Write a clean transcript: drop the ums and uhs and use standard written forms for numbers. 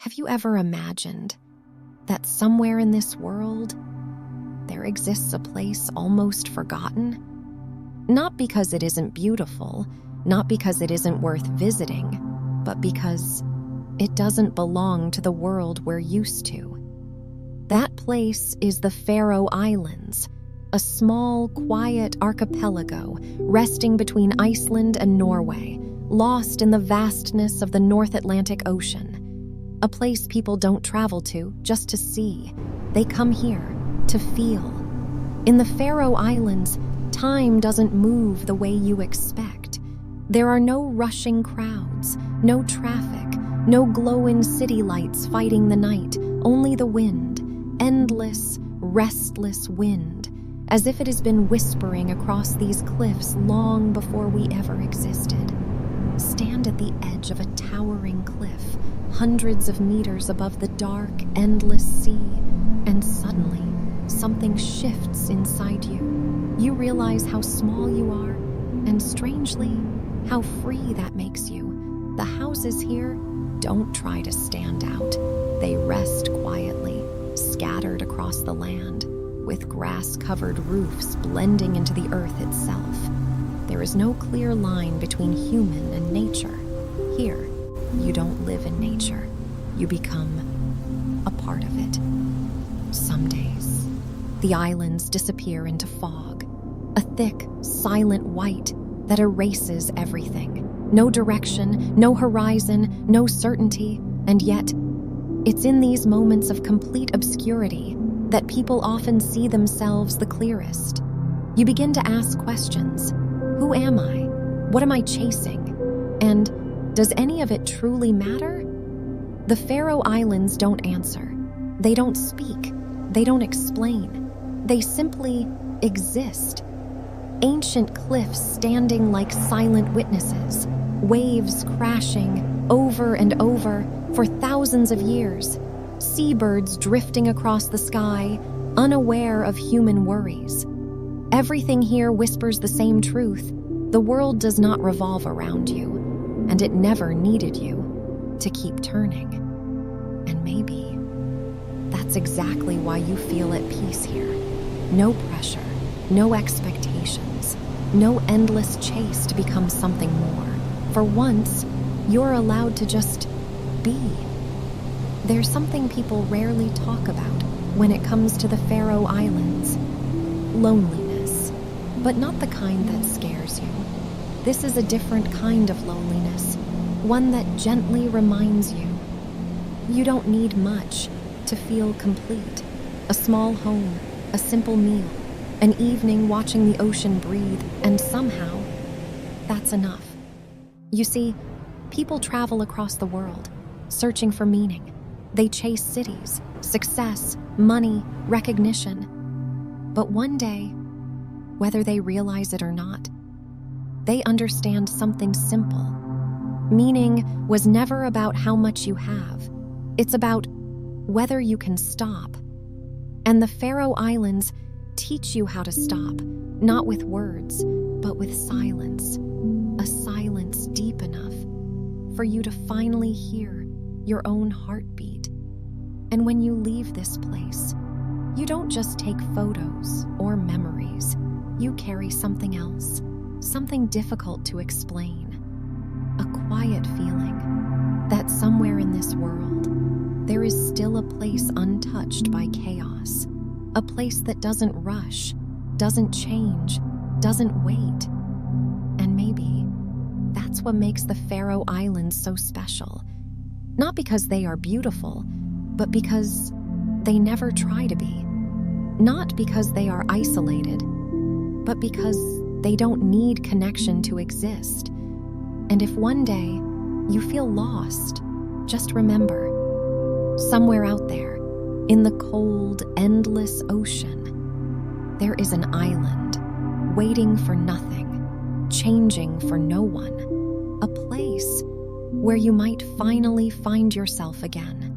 Have you ever imagined that somewhere in this world, there exists a place almost forgotten? Not because it isn't beautiful, not because it isn't worth visiting, but because it doesn't belong to the world we're used to. That place is the Faroe Islands, a small, quiet archipelago resting between Iceland and Norway, lost in the vastness of the North Atlantic Ocean. A place people don't travel to just to see. They come here to feel. In the Faroe Islands, time doesn't move the way you expect. There are no rushing crowds, no traffic, no glowing city lights fighting the night, only the wind, endless, restless wind, as if it has been whispering across these cliffs long before we ever existed. Stand at the edge of a towering cliff, hundreds of meters above the dark, endless sea, and suddenly, something shifts inside you. You realize how small you are, and strangely, how free that makes you. The houses here don't try to stand out. They rest quietly, scattered across the land, with grass-covered roofs blending into the earth itself. There is no clear line between human and nature. Here, you don't live in nature. You become a part of it. Some days, the islands disappear into fog, a thick, silent white that erases everything. No direction, no horizon, no certainty, and yet, it's in these moments of complete obscurity that people often see themselves the clearest. You begin to ask questions. Who am I? What am I chasing? And does any of it truly matter? The Faroe Islands don't answer. They don't speak. They don't explain. They simply exist. Ancient cliffs standing like silent witnesses, waves crashing over and over for thousands of years, seabirds drifting across the sky, unaware of human worries. Everything here whispers the same truth. The world does not revolve around you, and it never needed you to keep turning. And maybe that's exactly why you feel at peace here. No pressure, no expectations, no endless chase to become something more. For once, you're allowed to just be. There's something people rarely talk about when it comes to the Faroe Islands. Loneliness, but not the kind that scares you. This is a different kind of loneliness, one that gently reminds you. You don't need much to feel complete. A small home, a simple meal, an evening watching the ocean breathe, and somehow, that's enough. You see, people travel across the world, searching for meaning. They chase cities, success, money, recognition. But one day, whether they realize it or not, they understand something simple. Meaning was never about how much you have. It's about whether you can stop. And the Faroe Islands teach you how to stop, not with words, but with silence. A silence deep enough for you to finally hear your own heartbeat. And when you leave this place, you don't just take photos or memories. You carry something else, something difficult to explain. A quiet feeling that somewhere in this world, there is still a place untouched by chaos. A place that doesn't rush, doesn't change, doesn't wait. And maybe that's what makes the Faroe Islands so special. Not because they are beautiful, but because they never try to be. Not because they are isolated, but because they don't need connection to exist. And if one day you feel lost, just remember, somewhere out there, in the cold, endless ocean, there is an island, waiting for nothing, changing for no one, a place where you might finally find yourself again.